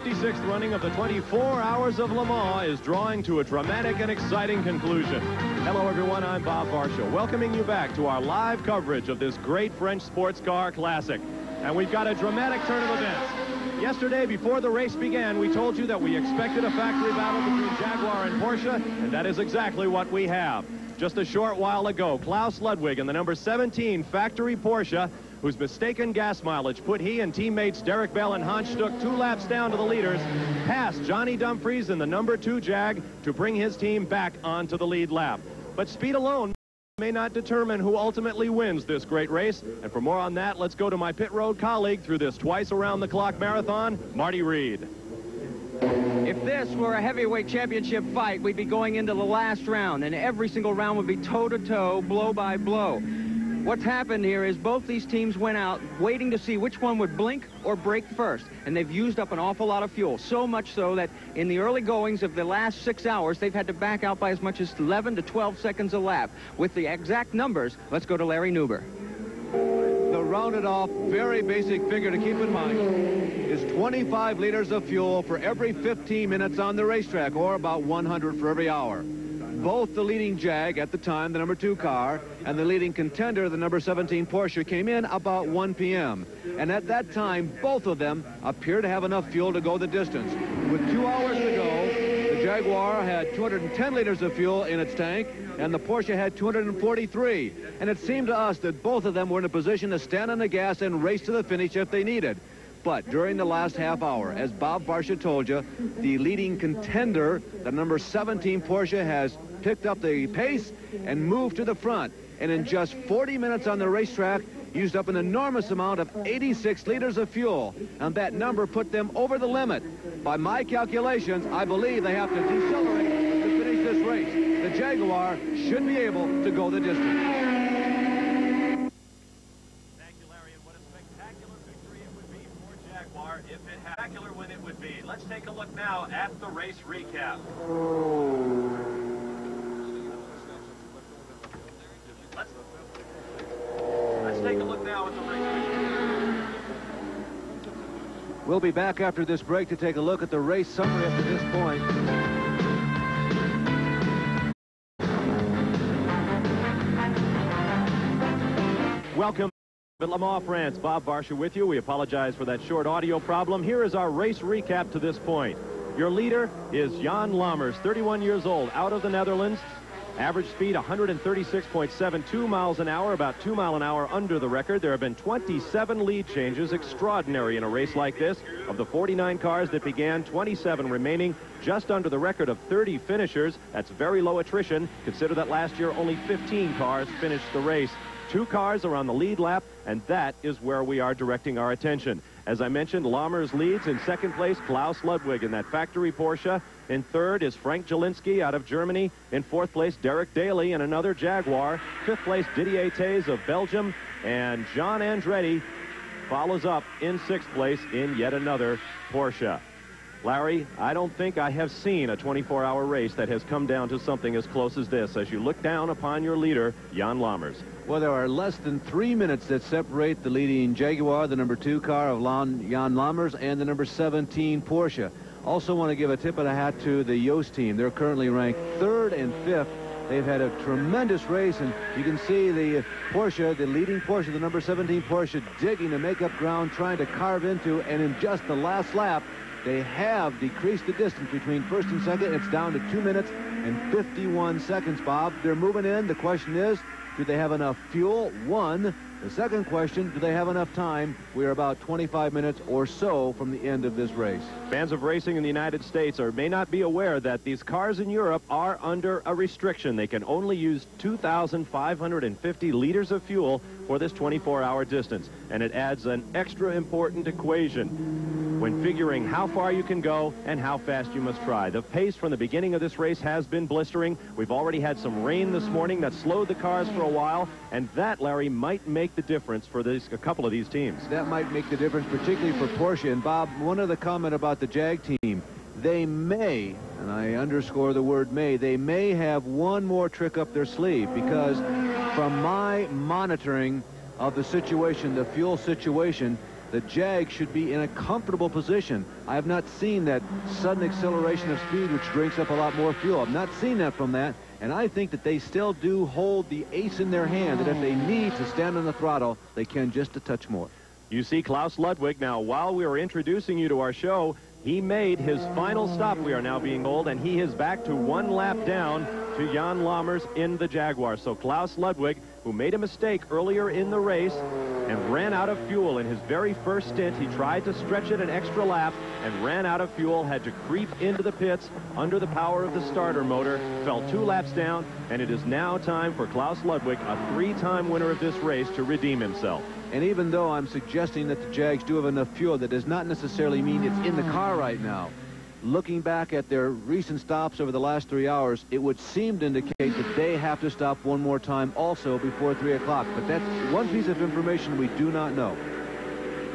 56th running of the 24 Hours of Le Mans is drawing to a dramatic and exciting conclusion. Hello, everyone. I'm Bob Varsha, welcoming you back to our live coverage of this great French sports car classic. And we've got a dramatic turn of events. Yesterday, before the race began, we told you that we expected a factory battle between Jaguar and Porsche, and that is exactly what we have. Just a short while ago, Klaus Ludwig in the number 17 factory Porsche, whose mistaken gas mileage put he and teammates Derek Bell and Hans Stuck 2 laps down to the leaders, passed Johnny Dumfries in the number 2 Jag to bring his team back onto the lead lap. But speed alone may not determine who ultimately wins this great race. And for more on that, let's go to my pit road colleague through this twice-around-the-clock marathon, Marty Reed. If this were a heavyweight championship fight, we'd be going into the last round, and every single round would be toe-to-toe, blow-by-blow. What's happened here is both these teams went out waiting to see which one would blink or brake first, and they've used up an awful lot of fuel, so much so that in the early goings of the last 6 hours, they've had to back out by as much as 11 to 12 seconds a lap. With the exact numbers, let's go to Larry Nuber. The rounded off, very basic figure to keep in mind is 25 liters of fuel for every 15 minutes on the racetrack, or about 100 for every hour. Both the leading Jag at the time, the number 2 car, and the leading contender, the number 17 Porsche, came in about 1 p.m. And at that time, both of them appear to have enough fuel to go the distance. With 2 hours to go, the Jaguar had 210 liters of fuel in its tank, and the Porsche had 243. And it seemed to us that both of them were in a position to stand on the gas and race to the finish if they needed. But during the last half hour, as Bob Varsha told you, the leading contender, the number 17 Porsche, has picked up the pace and moved to the front. And in just 40 minutes on the racetrack, used up an enormous amount of 86 liters of fuel. And that number put them over the limit. By my calculations, I believe they have to decelerate to finish this race. The Jaguar should be able to go the distance. If it had spectacular when it would be. Let's take a look now at the race recap. Let's take a look now at the race recap. We'll be back after this break to take a look at the race summary up to this point. Welcome to Le Mans, France. Bob Varsha with you. We apologize for that short audio problem. Here is our race recap to this point. Your leader is Jan Lammers, 31 years old, out of the Netherlands. Average speed 136.72 miles an hour, about 2 miles an hour under the record. There have been 27 lead changes, extraordinary in a race like this. Of the 49 cars that began, 27 remaining, just under the record of 30 finishers. That's very low attrition. Consider that last year only 15 cars finished the race. 2 cars are on the lead lap, and that is where we are directing our attention. As I mentioned, Lammers leads. In second place, Klaus Ludwig in that factory Porsche. In third is Frank Jelinski out of Germany. In fourth place, Derek Daly in another Jaguar. Fifth place, Didier Taze of Belgium. And John Andretti follows up in sixth place in yet another Porsche. Larry, I don't think I have seen a 24-hour race that has come down to something as close as this, as you look down upon your leader, Jan Lammers. Well, there are less than 3 minutes that separate the leading Jaguar, the number 2 car of Jan Lammers, and the number 17 Porsche. Also want to give a tip of the hat to the Yost team. They're currently ranked 3rd and 5th. They've had a tremendous race, and you can see the Porsche, the leading Porsche, the number 17 Porsche, digging to make up ground, trying to carve into, and in just the last lap, they have decreased the distance between first and second. It's down to 2 minutes and 51 seconds, Bob. They're moving in. The question is, do they have enough fuel? One. The second question, do they have enough time? We're about 25 minutes or so from the end of this race. Fans of racing in the United States may not be aware that these cars in Europe are under a restriction. They can only use 2,550 liters of fuel for this 24-hour distance. And it adds an extra important equation when figuring how far you can go and how fast you must try. The pace from the beginning of this race has been blistering. We've already had some rain this morning that slowed the cars for a while, and that, Larry, might make the difference for a couple of these teams. That might make the difference, particularly for Porsche. And Bob, one other comment about the Jag team. They may, and I underscore the word may, they may have one more trick up their sleeve, because from my monitoring of the situation, the fuel situation, the Jag should be in a comfortable position. I have not seen that sudden acceleration of speed which drinks up a lot more fuel. I've not seen that from that, and I think that they still do hold the ace in their hand, that if they need to stand on the throttle, they can just a touch more. You see Klaus Ludwig. Now, while we were introducing you to our show, he made his final stop, we are now being told, and he is back to 1 lap down to Jan Lammers in the Jaguar. So Klaus Ludwig, who made a mistake earlier in the race and ran out of fuel in his very first stint, he tried to stretch it an extra lap and ran out of fuel, had to creep into the pits under the power of the starter motor, fell 2 laps down, and it is now time for Klaus Ludwig, a 3-time winner of this race, to redeem himself. And even though I'm suggesting that the Jags do have enough fuel, that does not necessarily mean it's in the car right now. Looking back at their recent stops over the last 3 hours, it would seem to indicate that they have to stop one more time also before 3 o'clock. But that's one piece of information we do not know.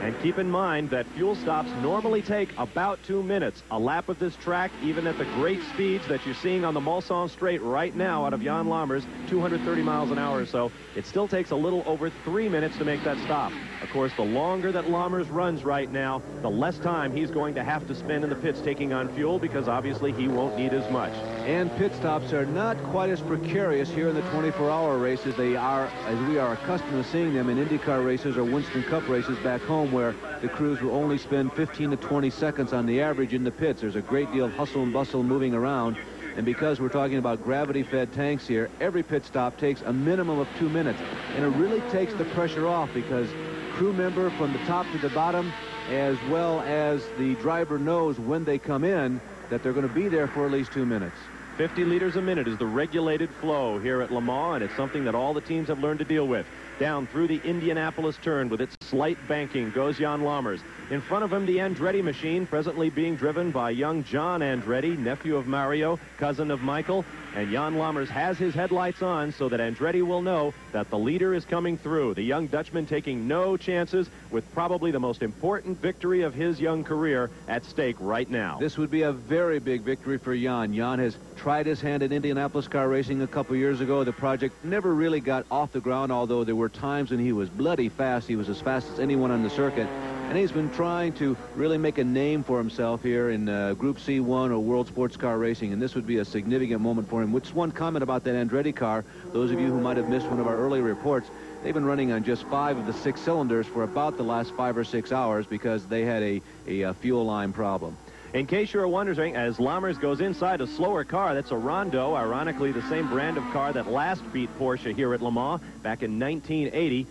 And keep in mind that fuel stops normally take about 2 minutes. A lap of this track, even at the great speeds that you're seeing on the Mulsanne Straight right now out of Jan Lammers, 230 miles an hour or so, it still takes a little over 3 minutes to make that stop. Of course, the longer that Lammers runs right now, the less time he's going to have to spend in the pits taking on fuel, because obviously he won't need as much. And pit stops are not quite as precarious here in the 24-hour race as they are, as we are accustomed to seeing them in IndyCar races or Winston Cup races back home, where the crews will only spend 15 to 20 seconds on the average in the pits. There's a great deal of hustle and bustle moving around. And because we're talking about gravity-fed tanks here, every pit stop takes a minimum of 2 minutes. And it really takes the pressure off, because crew member from the top to the bottom, as well as the driver, knows when they come in that they're going to be there for at least 2 minutes. 50 liters a minute is the regulated flow here at Le Mans, and it's something that all the teams have learned to deal with. Down through the Indianapolis turn with its slight banking goes Jan Lammers. In front of him, the Andretti machine, presently being driven by young John Andretti, nephew of Mario, cousin of Michael. And Jan Lammers has his headlights on so that Andretti will know that the leader is coming through. The young Dutchman taking no chances, with probably the most important victory of his young career at stake right now. This would be a very big victory for Jan. Jan has tried his hand at Indianapolis car racing a couple years ago. The project never really got off the ground, although there were times when he was bloody fast. He was as fast as anyone on the circuit. And he's been trying to really make a name for himself here in Group C1 or World Sports Car Racing, and this would be a significant moment for him. Which one comment about that Andretti car, those of you who might have missed one of our earlier reports, they've been running on just 5 of the 6 cylinders for about the last 5 or 6 hours because they had a fuel line problem. In case you're wondering, as Lammers goes inside a slower car, that's a Rondo, ironically the same brand of car that last beat Porsche here at Le Mans back in 1980.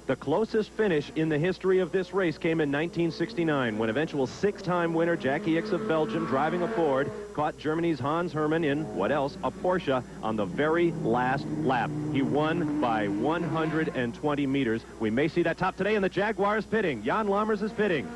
The closest finish in the history of this race came in 1969, when eventual 6-time winner Jackie Ickx of Belgium, driving a Ford, caught Germany's Hans Hermann in, what else, a Porsche on the very last lap. He won by 120 meters. We may see that top today, and the Jaguar is pitting. Jan Lammers is pitting.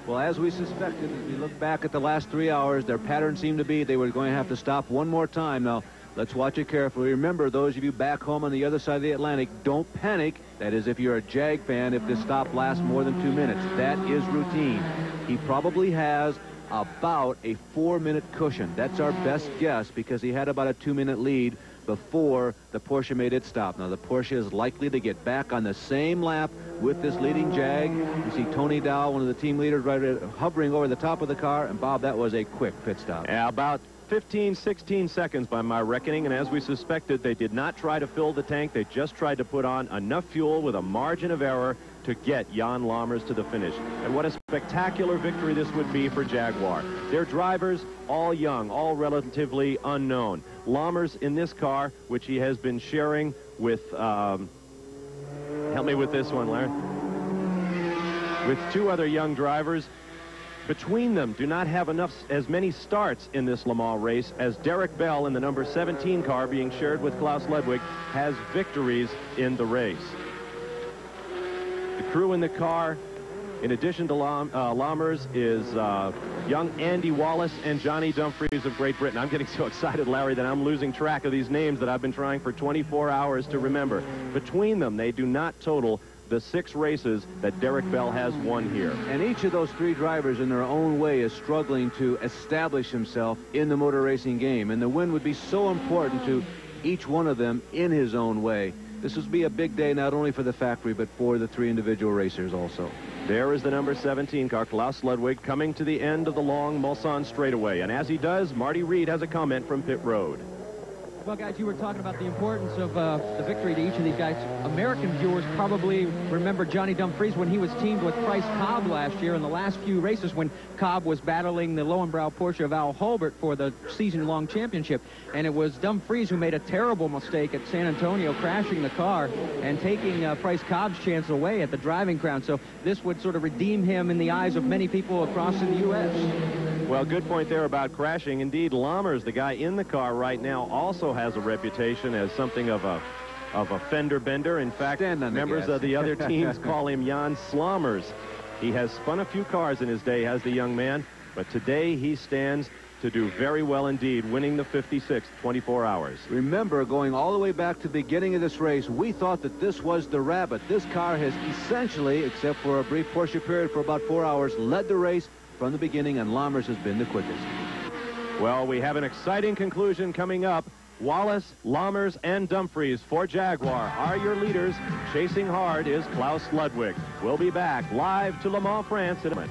Well, as we suspected, as we look back at the last 3 hours, their pattern seemed to be they were going to have to stop one more time. Now, let's watch it carefully. Remember, those of you back home on the other side of the Atlantic, don't panic. That is, if you're a Jag fan, if this stop lasts more than 2 minutes. That is routine. He probably has about a 4-minute cushion. That's our best guess, because he had about a 2-minute lead before the Porsche made its stop. Now, the Porsche is likely to get back on the same lap with this leading Jag. You see Tony Dow, one of the team leaders, right hovering over the top of the car. And, Bob, that was a quick pit stop. Yeah, about 15, 16 seconds by my reckoning, and as we suspected, they did not try to fill the tank. They just tried to put on enough fuel with a margin of error to get Jan Lammers to the finish. And what a spectacular victory this would be for Jaguar. Their drivers, all young, all relatively unknown. Lammers in this car, which he has been sharing with, help me with this one, Larry, with 2 other young drivers. Between them, do not have as many starts in this Le Mans race as Derek Bell in the number 17 car, being shared with Klaus Ludwig, has victories in the race. The crew in the car, in addition to Lammers, is young Andy Wallace and Johnny Dumfries of Great Britain. I'm getting so excited, Larry, that I'm losing track of these names that I've been trying for 24 hours to remember. Between them, they do not total the 6 races that Derek Bell has won here. And each of those 3 drivers in their own way is struggling to establish himself in the motor racing game. And the win would be so important to each one of them in his own way. this will be a big day not only for the factory, but for the 3 individual racers also. There is the number 17 car, Klaus Ludwig, coming to the end of the long Mulsanne straightaway. And as he does, Marty Reed has a comment from pit road. Well, guys, you were talking about the importance of the victory to each of these guys. American viewers probably remember Johnny Dumfries when he was teamed with Price Cobb last year in the last few races when Cobb was battling the Lowenbrow Porsche of Al Holbert for the season-long championship. And it was Dumfries who made a terrible mistake at San Antonio, crashing the car and taking Price Cobb's chance away at the driving crown. So this would sort of redeem him in the eyes of many people across in the U.S. Well, good point there about crashing. Indeed, Lammers, the guy in the car right now, also has a reputation as something of a fender bender. In fact, members of the other teams call him Jan Slammers. He has spun a few cars in his day, has the young man, but today he stands to do very well indeed, winning the 56th 24 hours. Remember, going all the way back to the beginning of this race, we thought that this was the Rabbit. This car has essentially, except for a brief Porsche period for about 4 hours, led the race from the beginning, and Lammers has been the quickest. Well, we have an exciting conclusion coming up. Wallace, Lammers, and Dumfries for Jaguar are your leaders. Chasing hard is Klaus Ludwig. We'll be back live to Le Mans, France in a minute.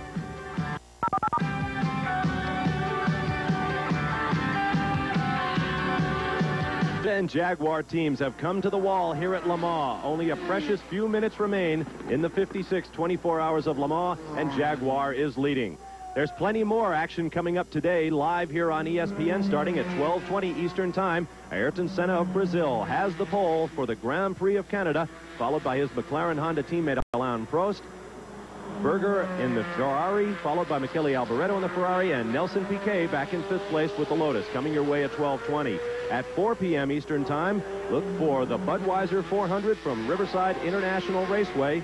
And Jaguar teams have come to the wall here at Le Mans. Only a precious few minutes remain in the 56 24 hours of Le Mans, and Jaguar is leading. There's plenty more action coming up today live here on ESPN starting at 12:20 Eastern Time. Ayrton Senna of Brazil has the pole for the Grand Prix of Canada, followed by his McLaren Honda teammate Alain Prost. Berger in the Ferrari, followed by Michele Alboreto in the Ferrari, and Nelson Piquet back in 5th place with the Lotus, coming your way at 12:20. At 4 p.m. Eastern Time, look for the Budweiser 400 from Riverside International Raceway.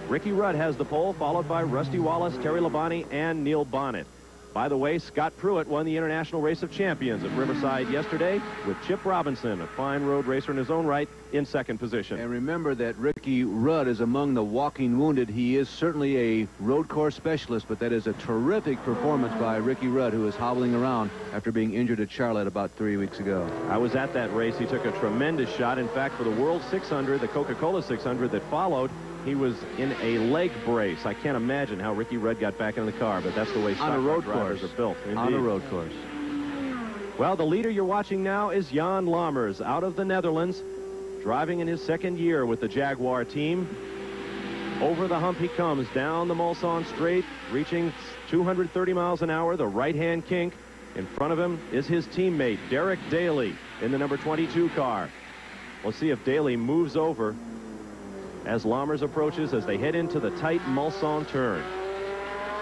Ricky Rudd has the pole, followed by Rusty Wallace, Terry Labonte, and Neil Bonnet. By the way, Scott Pruitt won the International Race of Champions at Riverside yesterday with Chip Robinson, a fine road racer in his own right, in 2nd position. And remember that Ricky Rudd is among the walking wounded. He is certainly a road course specialist, but that is a terrific performance by Ricky Rudd, who is hobbling around after being injured at Charlotte about 3 weeks ago. I was at that race. He took a tremendous shot. In fact, for the World 600, the Coca-Cola 600 that followed, he was in a leg brace. I can't imagine how Ricky Rudd got back in the car, but that's the way stock car drivers are built. Indeed. On a road course. Well, the leader you're watching now is Jan Lammers out of the Netherlands, driving in his 2nd year with the Jaguar team. Over the hump he comes, down the Mulsanne straight, reaching 230 miles an hour, the right-hand kink. In front of him is his teammate, Derek Daly, in the number 22 car. We'll see if Daly moves over as Lammers approaches as they head into the tight Mulsanne turn.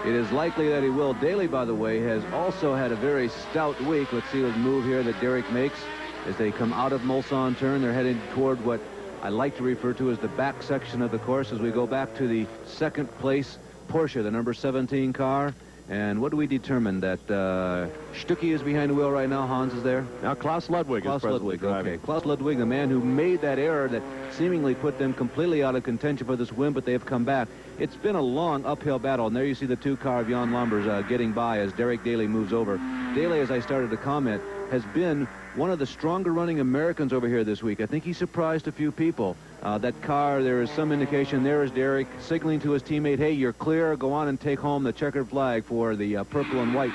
It is likely that he will. Daly, by the way, has also had a very stout week. Let's see the move here that Derek makes as they come out of Mulsanne turn. They're heading toward what I like to refer to as the back section of the course as we go back to the 2nd place Porsche, the number 17 car. And what do we determine? That Stuckey is behind the wheel right now. Hans is there. Now Klaus Ludwig is presently driving. Okay. Klaus Ludwig, the man who made that error that seemingly put them completely out of contention for this win, but they have come back. It's been a long uphill battle, and there you see the 2 car of Jan Lammers getting by as Derek Daly moves over. Daly, as I started to comment, has been one of the stronger running Americans over here this week. I think he surprised a few people. That car, there is some indication there is Derek signaling to his teammate, hey, you're clear, go on and take home the checkered flag for the purple and white,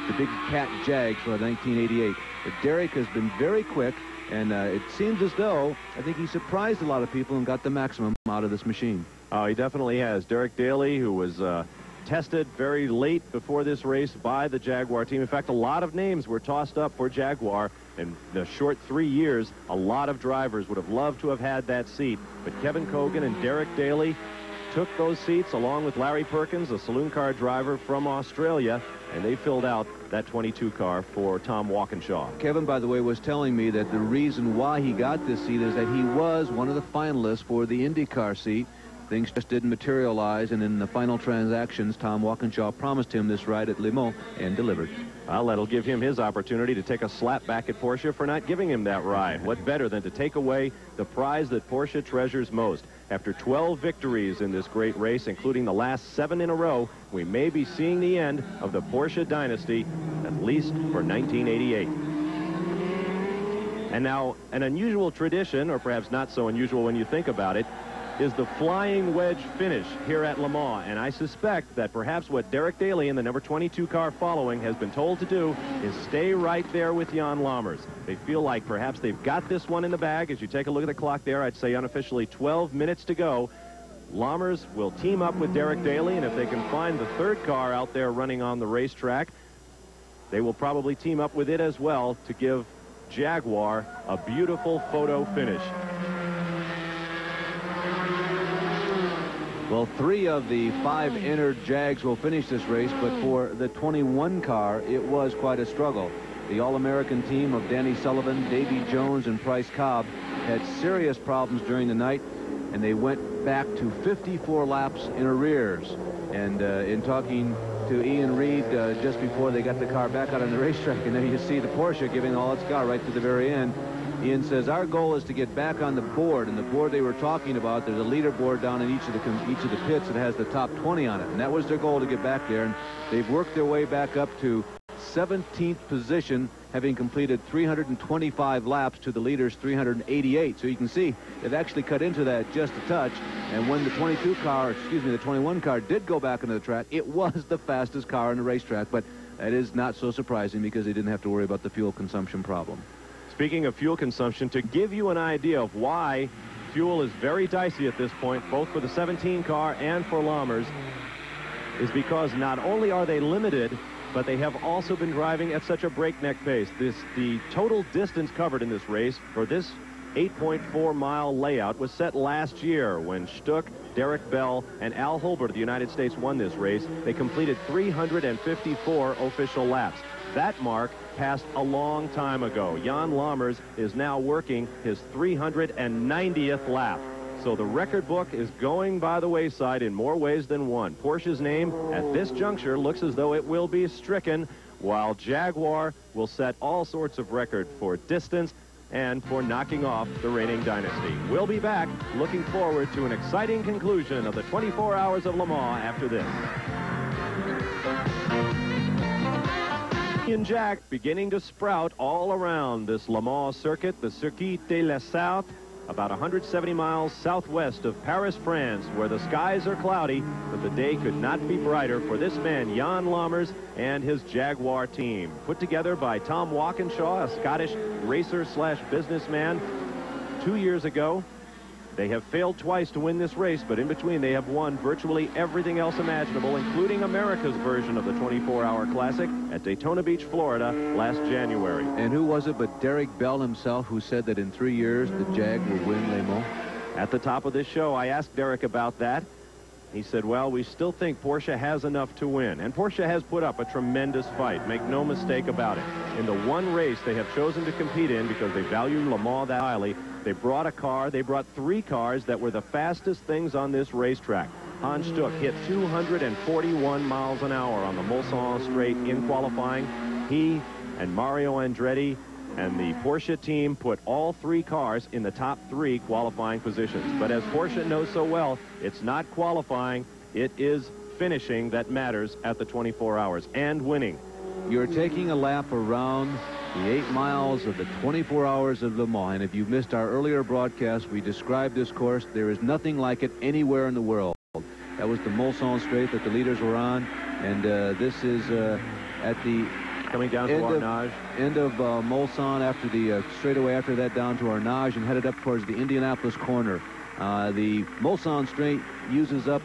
the big cat Jags for 1988. But Derek has been very quick, and it seems as though, I think he surprised a lot of people and got the maximum out of this machine. Oh, he definitely has. Derek Daly, who was tested very late before this race by the Jaguar team. In fact, a lot of names were tossed up for Jaguar. In the short 3 years, a lot of drivers would have loved to have had that seat. But Kevin Cogan and Derek Daly took those seats along with Larry Perkins, a saloon car driver from Australia, and they filled out that 22 car for Tom Walkinshaw. Kevin, by the way, was telling me that the reason why he got this seat is that he was one of the finalists for the IndyCar seat. Things just didn't materialize, and in the final transactions, Tom Walkinshaw promised him this ride at Le Mans and delivered. Well, that'll give him his opportunity to take a slap back at Porsche for not giving him that ride. What better than to take away the prize that Porsche treasures most? After 12 victories in this great race, including the last 7 in a row, we may be seeing the end of the Porsche dynasty, at least for 1988. And now, an unusual tradition, or perhaps not so unusual when you think about it, is the flying wedge finish here at Le Mans. And I suspect that perhaps what Derek Daly in the number 22 car following has been told to do is stay right there with Jan Lammers. They feel like perhaps they've got this one in the bag. As you take a look at the clock there, I'd say unofficially 12 minutes to go. Lammers will team up with Derek Daly, and if they can find the third car out there running on the racetrack, they will probably team up with it as well to give Jaguar a beautiful photo finish. Well, 3 of the 5 entered Jags will finish this race, but for the 21 car, it was quite a struggle. The All-American team of Danny Sullivan, Davy Jones, and Price Cobb had serious problems during the night, and they went back to 54 laps in arrears. And in talking to Ian Reed just before they got the car back out on the racetrack, and there you see the Porsche giving all its got right to the very end. Ian says, our goal is to get back on the board, and the board they were talking about, there's a leaderboard down in each of the pits that has the top 20 on it, and that was their goal, to get back there. And they've worked their way back up to 17th position, having completed 325 laps to the leader's 388. So you can see they've actually cut into that just a touch. And when the 21 car did go back into the track, it was the fastest car on the racetrack. But that is not so surprising, because they didn't have to worry about the fuel consumption problem. Speaking of fuel consumption, to give you an idea of why fuel is very dicey at this point, both for the 17 car and for Lammers, is because not only are they limited, but they have also been driving at such a breakneck pace. The total distance covered in this race for this 8.4-mile layout was set last year when Stuck, Derek Bell, and Al Holbert of the United States won this race. They completed 354 official laps. That mark passed a long time ago. Jan Lammers is now working his 390th lap. So the record book is going by the wayside in more ways than one. Porsche's name at this juncture looks as though it will be stricken, while Jaguar will set all sorts of records for distance and for knocking off the reigning dynasty. We'll be back, looking forward to an exciting conclusion of the 24 Hours of Le Mans after this. And Jack beginning to sprout all around this Le Mans circuit, the Circuit de la South, about 170 miles southwest of Paris, France, where the skies are cloudy, but the day could not be brighter for this man, Jan Lammers, and his Jaguar team. Put together by Tom Walkinshaw, a Scottish racer/businessman, 2 years ago. They have failed twice to win this race, but in between they have won virtually everything else imaginable, including America's version of the 24-hour classic at Daytona Beach, Florida, last January. And who was it but Derek Bell himself who said that in 3 years the Jag will win Le Mans? At the top of this show, I asked Derek about that. He said, well, we still think Porsche has enough to win. And Porsche has put up a tremendous fight. Make no mistake about it. In the one race they have chosen to compete in, because they value Le Mans that highly, they brought a car, they brought 3 cars that were the fastest things on this racetrack. Hans Stuck hit 241 miles an hour on the Mulsanne straight in qualifying. He and Mario Andretti and the Porsche team put all 3 cars in the top 3 qualifying positions. But as Porsche knows so well, it's not qualifying, it is finishing that matters at the 24 hours, and winning. You're taking a lap around the 8 miles of the 24 hours of Le Mans. And if you missed our earlier broadcast, we described this course. There is nothing like it anywhere in the world. That was the Mulsanne straight that the leaders were on. And this is at the coming down to Arnage. End of Mulsanne, after the straightaway after that down to Arnage, and headed up towards the Indianapolis corner. The Mulsanne straight uses up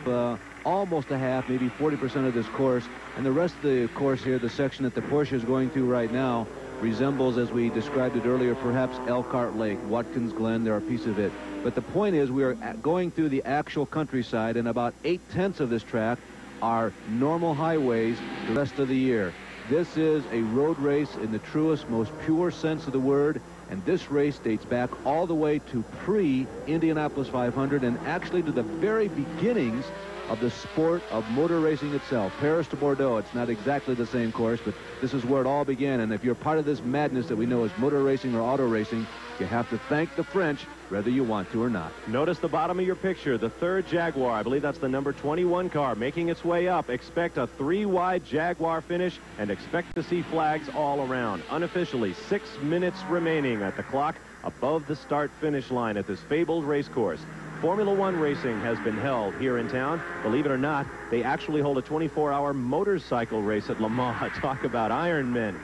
almost a half, maybe 40% of this course. And the rest of the course here, the section that the Porsche is going through right now, resembles, as we described it earlier, perhaps Elkhart Lake, Watkins Glen. They're a piece of it. But the point is, we are going through the actual countryside, and about 8/10 of this track are normal highways the rest of the year. This is a road race in the truest, most pure sense of the word, and this race dates back all the way to pre-Indianapolis 500 and actually to the very beginnings of the sport of motor racing itself. Paris to Bordeaux, it's not exactly the same course, but this is where it all began. And if you're part of this madness that we know as motor racing or auto racing, you have to thank the French, whether you want to or not. Notice the bottom of your picture, the third Jaguar. I believe that's the number 21 car making its way up. Expect a 3-wide Jaguar finish and expect to see flags all around. Unofficially, 6 minutes remaining at the clock above the start-finish line at this fabled race course. Formula One racing has been held here in town. Believe it or not, they actually hold a 24-hour motorcycle race at Le Mans. Talk about Iron Men.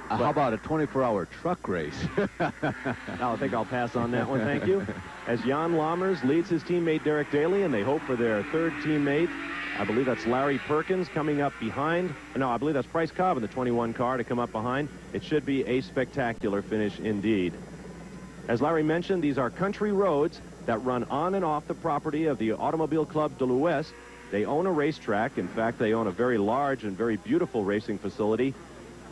How about a 24-hour truck race? I think I'll pass on that one, thank you. As Jan Lammers leads his teammate Derek Daly, and they hope for their third teammate, I believe that's Larry Perkins, coming up behind. No, I believe that's Bryce Cobb in the 21 car to come up behind. It should be a spectacular finish indeed. As Larry mentioned, these are country roads that run on and off the property of the Automobile Club de l'Ouest. They own a racetrack. In fact, they own a very large and very beautiful racing facility,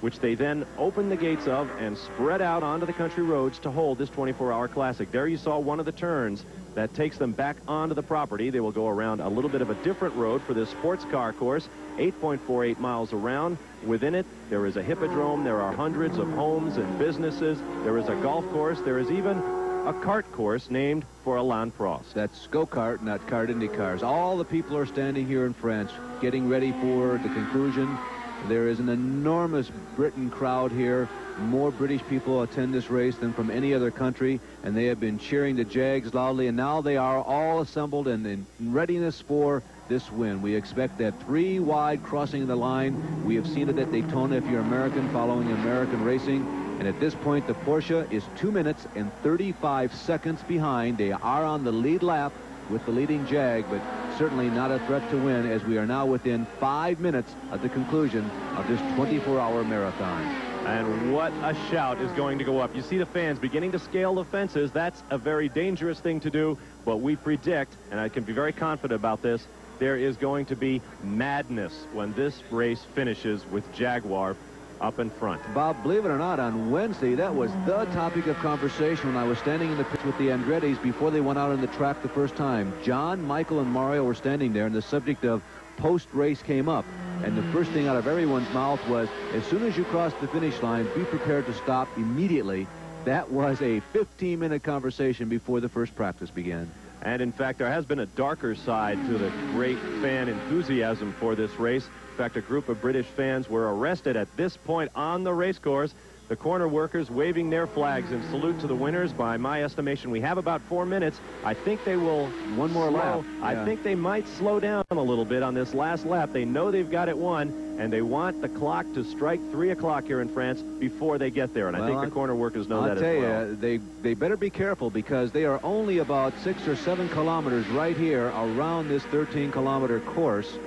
which they then open the gates of and spread out onto the country roads to hold this 24-hour classic. There you saw one of the turns that takes them back onto the property. They will go around a little bit of a different road for this sports car course, 8.48 miles around. Within it, there is a hippodrome. There are hundreds of homes and businesses. There is a golf course. There is even a kart course named for Alain Prost. That's go-kart, not kart Indy cars. All the people are standing here in France, getting ready for the conclusion. There is an enormous Britain crowd here. More British people attend this race than from any other country, and they have been cheering the Jags loudly, and now they are all assembled and in readiness for this win. We expect that 3-wide crossing of the line. We have seen it at Daytona if you're American, following American racing. And at this point, the Porsche is 2 minutes and 35 seconds behind. They are on the lead lap with the leading Jag, but certainly not a threat to win, as we are now within 5 minutes of the conclusion of this 24-hour marathon. And what a shout is going to go up. You see the fans beginning to scale the fences. That's a very dangerous thing to do, but we predict, and I can be very confident about this, there is going to be madness when this race finishes with Jaguar up in front. Bob, believe it or not, on Wednesday, that was the topic of conversation when I was standing in the pits with the Andretti's before they went out on the track the first time. John, Michael, and Mario were standing there, and the subject of post-race came up. And the first thing out of everyone's mouth was, as soon as you cross the finish line, be prepared to stop immediately. That was a 15-minute conversation before the first practice began. And in fact, there has been a darker side to the great fan enthusiasm for this race. In fact, a group of British fans were arrested at this point on the race course. The corner workers waving their flags in salute to the winners. By my estimation, we have about 4 minutes. I think they will one more lap. I think they might slow down a little bit on this last lap. They know they've got it won, and they want the clock to strike 3 o'clock here in France before they get there. And I think the corner workers know that as well. I'll tell you, they better be careful, because they are only about 6 or 7 kilometers right here around this 13-kilometer course.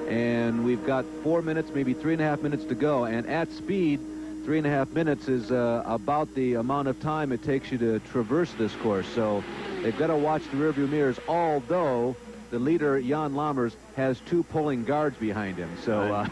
And we've got 4 minutes, maybe 3.5 minutes to go. And at speed, 3.5 minutes is about the amount of time it takes you to traverse this course. So they've got to watch the rearview mirrors, although the leader, Jan Lammers, has 2 pulling guards behind him. So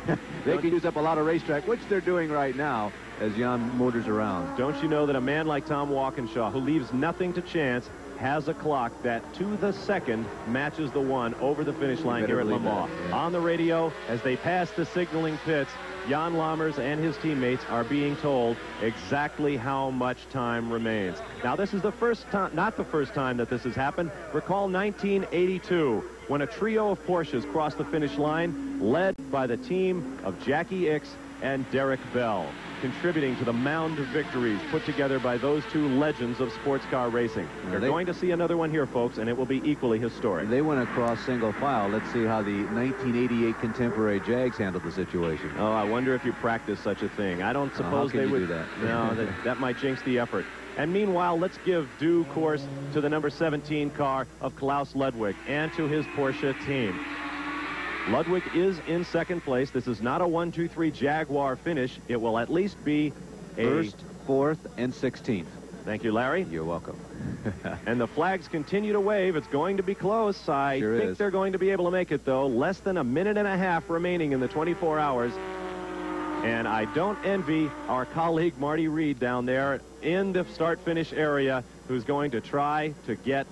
they can use up a lot of racetrack, which they're doing right now as Jan motors around. Don't you know that a man like Tom Walkinshaw, who leaves nothing to chance, has a clock that to the second matches the one over the finish line here at Le Mans. Yeah. On the radio, as they pass the signaling pits, Jan Lammers and his teammates are being told exactly how much time remains. Now, this is the first time, not the first time that this has happened. Recall 1982, when a trio of Porsches crossed the finish line, led by the team of Jackie Ickx and Derek Bell, contributing to the mound of victories put together by those 2 legends of sports car racing. You're going to see another one here, folks, and it will be equally historic. They went across single file. Let's see how the 1988 contemporary Jags handled the situation. Oh, I wonder if you practice such a thing. I don't suppose they would do that. No, that might jinx the effort. And meanwhile, let's give due course to the number 17 car of Klaus Ludwig and to his Porsche team. Ludwig is in second place. This is not a 1-2-3 Jaguar finish. It will at least be a first, 4th, and 16th. Thank you, Larry. You're welcome. And the flags continue to wave. It's going to be close. I Sure think is. they're going to be able to make it, though. Less than a minute and a half remaining in the 24 hours. And I don't envy our colleague Marty Reed down there in the start-finish area, who's going to try to get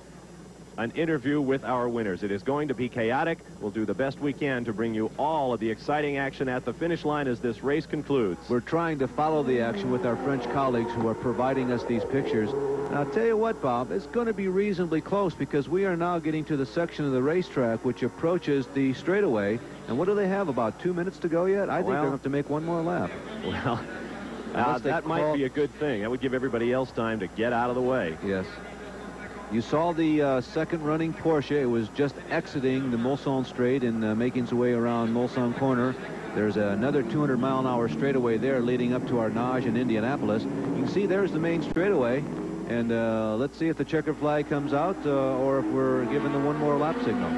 an interview with our winners. It is going to be chaotic. We'll do the best we can to bring you all of the exciting action at the finish line as this race concludes. We're trying to follow the action with our French colleagues who are providing us these pictures. And I'll tell you what, Bob, it's going to be reasonably close because we are now getting to the section of the racetrack which approaches the straightaway. And what do they have, about 2 minutes to go yet? I think they're going to have to make one more lap. Well, that might be a good thing. That would give everybody else time to get out of the way. Yes. You saw the second running Porsche. It was just exiting the Mulsanne straight and making its way around Mulsanne corner. There's another 200-mile-an-hour straightaway there leading up to our Arnage in Indianapolis. You can see there's the main straightaway. And let's see if the checkered flag comes out or if we're given the one more lap signal.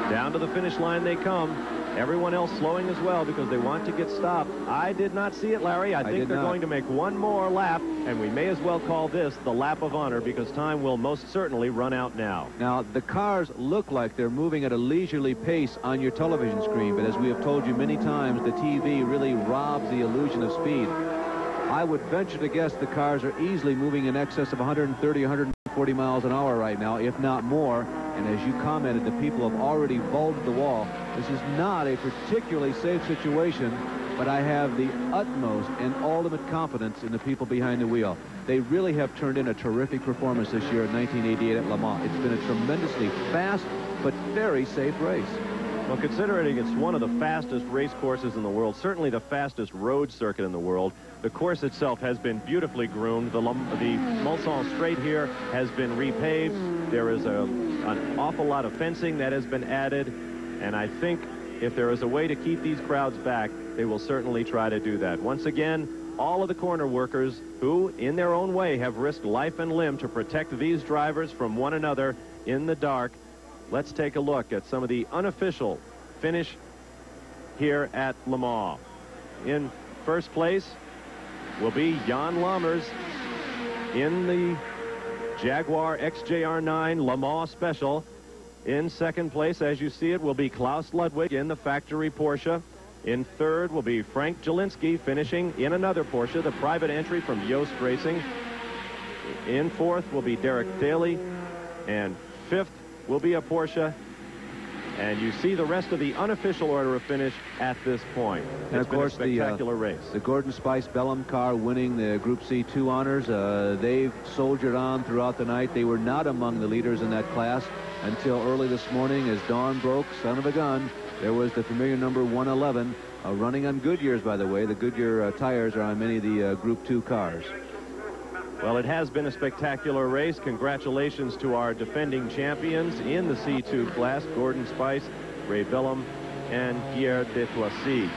Down to the finish line they come. Everyone else slowing as well because they want to get stopped. I did not see it, Larry. I think they're going to make one more lap, and we may as well call this the lap of honor because time will most certainly run out now. Now, the cars look like they're moving at a leisurely pace on your television screen, but as we have told you many times, the TV really robs the illusion of speed. I would venture to guess the cars are easily moving in excess of 130, 140 miles an hour right now, if not more. And as you commented, the people have already vaulted the wall. This is not a particularly safe situation, but I have the utmost and ultimate confidence in the people behind the wheel. They really have turned in a terrific performance this year in 1988 at Le Mans. It's been a tremendously fast but very safe race. Well, considering it's one of the fastest race courses in the world, certainly the fastest road circuit in the world, the course itself has been beautifully groomed. The Mulsanne Straight here has been repaved. There is an awful lot of fencing that has been added, and I think if there is a way to keep these crowds back, they will certainly try to do that. Once again, all of the corner workers who, in their own way, have risked life and limb to protect these drivers from one another in the dark. Let's take a look at some of the unofficial finish here at Le Mans. In first place will be Jan Lammers in the Jaguar XJR9 Le Mans Special. In second place, as you see it, will be Klaus Ludwig in the factory Porsche. In third will be Frank Jelinski finishing in another Porsche, the private entry from Yost Racing. In fourth will be Derek Daly, and fifth will be a Porsche. And you see the rest of the unofficial order of finish at this point. And of course, a spectacular race. The Gordon Spice Bellum car winning the Group C 2 honors. They've soldiered on throughout the night. They were not among the leaders in that class until early this morning as dawn broke. Son of a gun. There was the familiar number 111 running on Goodyears, by the way. The Goodyear tires are on many of the Group 2 cars. Well, it has been a spectacular race. Congratulations to our defending champions in the C2 class, Gordon Spice, Ray Bellum, and Pierre Detroissy.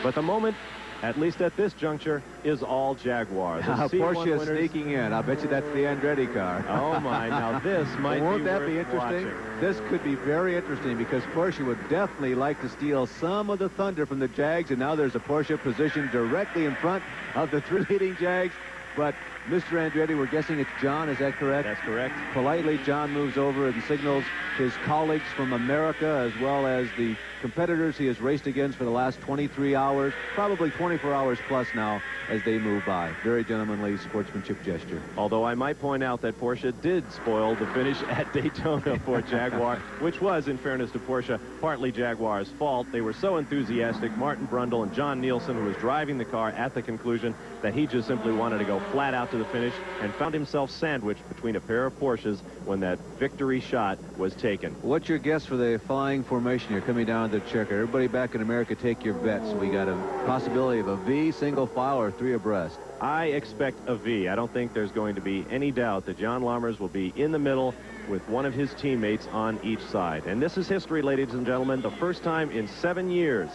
But the moment, at least at this juncture, is all Jaguar. Porsche is sneaking in. I'll bet you that's the Andretti car. Oh, my. Now, this might Won't be that worth be interesting? watching. This could be very interesting because Porsche would definitely like to steal some of the thunder from the Jags, and now there's a Porsche positioned directly in front of the three leading Jags. But Mr. Andretti, we're guessing it's John, is that correct? That's correct. Politely, John moves over and signals his colleagues from America as well as the competitors he has raced against for the last 23 hours, probably 24 hours plus now as they move by. Very gentlemanly sportsmanship gesture. Although I might point out that Porsche did spoil the finish at Daytona for Jaguar, which was, in fairness to Porsche, partly Jaguar's fault. They were so enthusiastic, Martin Brundle and John Nielsen, who was driving the car at the conclusion, that he just simply wanted to go flat out to the finish and found himself sandwiched between a pair of Porsches when that victory shot was taken. What's your guess for the flying formation here coming down the checker? Everybody back in America, take your bets. We got a possibility of a V, single file, or three abreast. I expect a V. I don't think there's going to be any doubt that John Lammers will be in the middle with one of his teammates on each side. And this is history, ladies and gentlemen. The first time in 7 years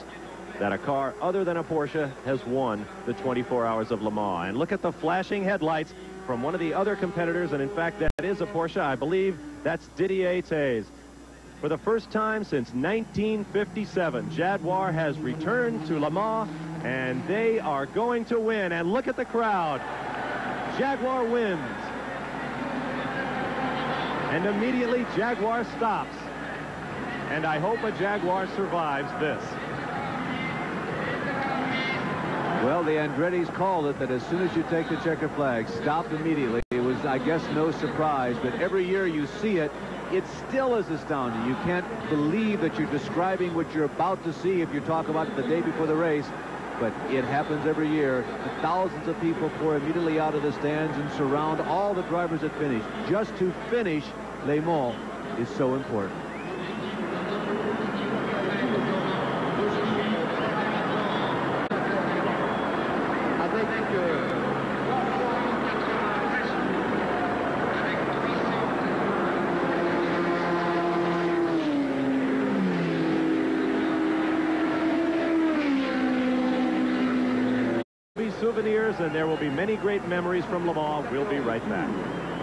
that a car other than a Porsche has won the 24 Hours of Le Mans. And look at the flashing headlights from one of the other competitors, and in fact that is a Porsche. I believe that's Didier Taze. For the first time since 1957, Jaguar has returned to Le Mans, and they are going to win. And look at the crowd. Jaguar wins. And immediately Jaguar stops. And I hope a Jaguar survives this. Well, the Andretti's called it that as soon as you take the checker flag, stop immediately. It was is, I guess, no surprise, but every year you see it, it still is astounding. You can't believe that you're describing what you're about to see if you talk about it the day before the race, but it happens every year. Thousands of people pour immediately out of the stands and surround all the drivers that finish. Just to finish Le Mans is so important. Souvenirs, and there will be many great memories from Le Mans. We'll be right back.